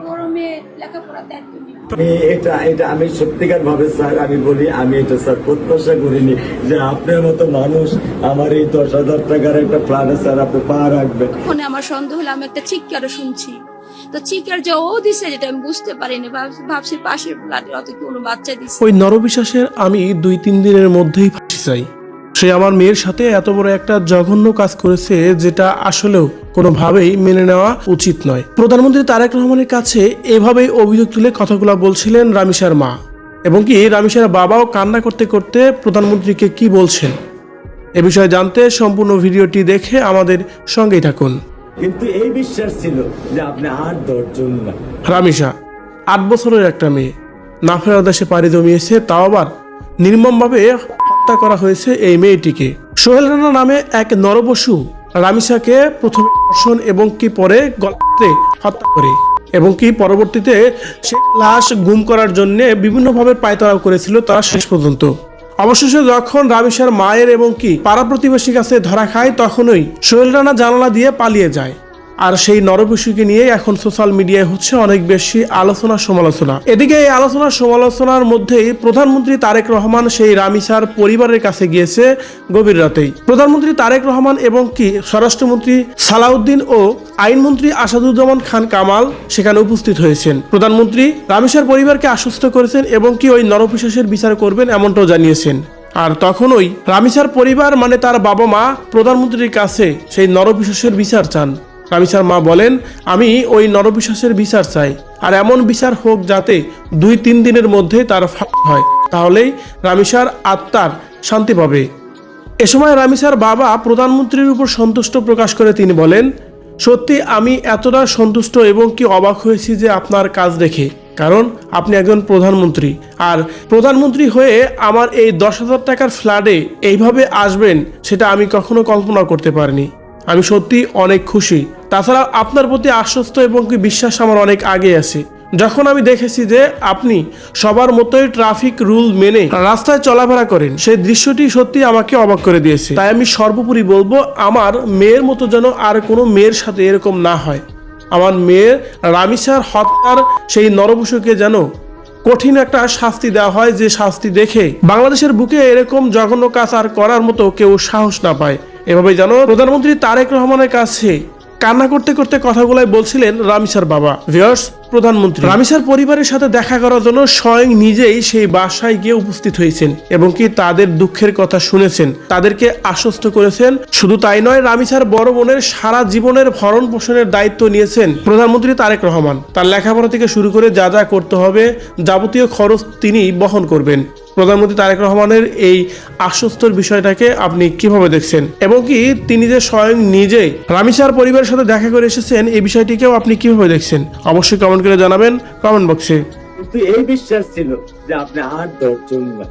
বড় মেয়ে লেখাপড়ার দায়িত্ব নিয়ে এটা আমি সত্যিকার ভাবে স্যার আমি বলি, আমি এটা স্যার প্রত্যাশা করিনি যে আপনার মতো মানুষ আমার এই 10,000 টাকার একটা প্ল্যানে স্যার আপনি পা রাখবেন। ফোনে আমার সন্দেহ হলো, আমি একটা চিৎকারও শুনছি, তো চিৎকার যে ও দিছে যেটা আমি বুঝতে পারিনি, ভাবছি পাশের ফ্ল্যাটে অত কোনো বাচ্চা দিছে। ওই নরবিশ্বাসের আমি 2-3 দিনের মধ্যেই ফাঁসি চাই। সে আমার মেয়ের সাথে এত বড় একটা জঘন্য কাজ করেছে যেটা আসলেও কোনোভাবেই মেনে নেওয়া উচিত নয়। প্রধানমন্ত্রী তারেক রহমানের কাছে এভাবেই অভিযোগ তুলে কথাগুলো বলছিলেন রামিসার মা, এবং কি রামিসার বাবাও কান্না করতে করতে প্রধানমন্ত্রীকে কি বলছেন এ বিষয়ে জানতে সম্পূর্ণ ভিডিওটি দেখে আমাদের সঙ্গেই থাকুন। কিন্তু এই বিশ্বাস ছিল যে আপনি 8-10 জন না। রামিসা 8 বছরের একটা মেয়ে, না ফেরার দেশে পাড়ি জমিয়েছে, তাও আবার নির্মমভাবে হত্যা করা হয়েছে এই মেয়েটিকে। সোহেল রানা নামে এক নরপশু রামিসাকে প্রথমে ধর্ষণ এবং কি পরে গলাতে হত্যা করে, এবং কি পরবর্তীতে সে লাশ গুম করার জন্য বিভিন্নভাবে পায়তারা করেছিল তারা শেষ পর্যন্ত। অবশেষে যখন রামিসার মায়ের এবং কি পাড়া প্রতিবেশীর কাছে ধরা খায়, তখনই সোহেল রানা জানালা দিয়ে পালিয়ে যায়। আর সেই নরপশুকে নিয়ে এখন সোশ্যাল মিডিয়ায় হচ্ছে অনেক বেশি আলোচনা সমালোচনা। এদিকে এই আলোচনা সমালোচনার মধ্যেই প্রধানমন্ত্রী তারেক রহমান সেই রামিসার পরিবারের কাছে গিয়েছে গভীর রাতেই। প্রধানমন্ত্রী তারেক রহমান এবং কি স্বরাষ্ট্রমন্ত্রী সালাউদ্দিন ও আইনমন্ত্রী আসাদুজ্জামান খান কামাল সেখানে উপস্থিত হয়েছেন। প্রধানমন্ত্রী রামিসার পরিবারকে আশ্বস্ত করেছেন এবং কি ওই নরপিশাচের বিচার করবেন এমনটাও জানিয়েছেন। আর তখনই রামিসার পরিবার মানে তার বাবা মা প্রধানমন্ত্রীর কাছে সেই নরপিশাচের বিচার চান। রামিসার মা বলেন, আমি ওই নরপিশাচের বিচার চাই, আর এমন বিচার হোক যাতে 2-3 দিনের মধ্যে তার ফাঁসি হয়, তাহলেই রামিসার আত্মার শান্তি পাবে। এ সময় রামিসার বাবা প্রধানমন্ত্রীর উপর সন্তুষ্ট প্রকাশ করে তিনি বলেন, সত্যি আমি এতটা সন্তুষ্ট এবং কি অবাক হয়েছি যে আপনার কাজ দেখে, কারণ আপনি একজন প্রধানমন্ত্রী, আর প্রধানমন্ত্রী হয়ে আমার এই 10,000 টাকার ফ্ল্যাটে এইভাবে আসবেন সেটা আমি কখনো কল্পনা করতে পারিনি। আমি সত্যি অনেক খুশি। তাছাড়া আপনার প্রতি আশ্বস্ত এবং কি বিশ্বাস আমার অনেক আগে আছে। যখন আমি দেখেছি যে আপনি সবার মতোই ট্রাফিক রুল মেনে রাস্তায় চলাফেরা করেন, সেই দৃশ্যটি সত্যি আমাকে অবাক করে দিয়েছে। তাই আমি সর্বোপরি বলবো, আমার মেয়ের মতো যেন আর কোনো মেয়ের সাথে এরকম না হয়। আমার মেয়ের রামিসার হত্যার সেই নরপশুকে যেন কঠিন একটা শাস্তি দেওয়া হয়, যে শাস্তি দেখে বাংলাদেশের বুকে এরকম জঘন্য কাজ আর করার মতো কেউ সাহস না পায়। এভাবে যেন প্রধানমন্ত্রী তারেক রহমানের কাছে কান্না করতে করতে কথাগুলাই বলছিলেন রামিসার বাবা। ভিউয়ার্স, প্রধানমন্ত্রী রামিসার পরিবারের সাথে দেখা করার জন্য স্বয়ং নিজেই সেই বাসায় গিয়ে উপস্থিত হয়েছেন এবং কি তাদের দুঃখের কথা শুনেছেন, তাদেরকে আশ্বস্ত করেছেন। শুধু তাই নয়, রামিসার বড় বোনের সারা জীবনের ভরণ পোষণের দায়িত্ব নিয়েছেন প্রধানমন্ত্রী তারেক রহমান। তার লেখাপড়া থেকে শুরু করে যা যা করতে হবে যাবতীয় খরচ তিনি বহন করবেন। প্রধানমন্ত্রী তারেক রহমানের এই আশ্বস্তর বিষয়টাকে আপনি কিভাবে দেখছেন, এবং কি তিনি যে স্বয়ং নিজেই রামিসার পরিবারের সাথে দেখা করে এসেছেন এই বিষয়টিকেও আপনি কিভাবে দেখছেন অবশ্যই কমেন্ট করে জানাবেন কমেন্ট বক্সে। কিন্তু এই বিশ্বাস ছিল যে আপনি 8-10 জন না।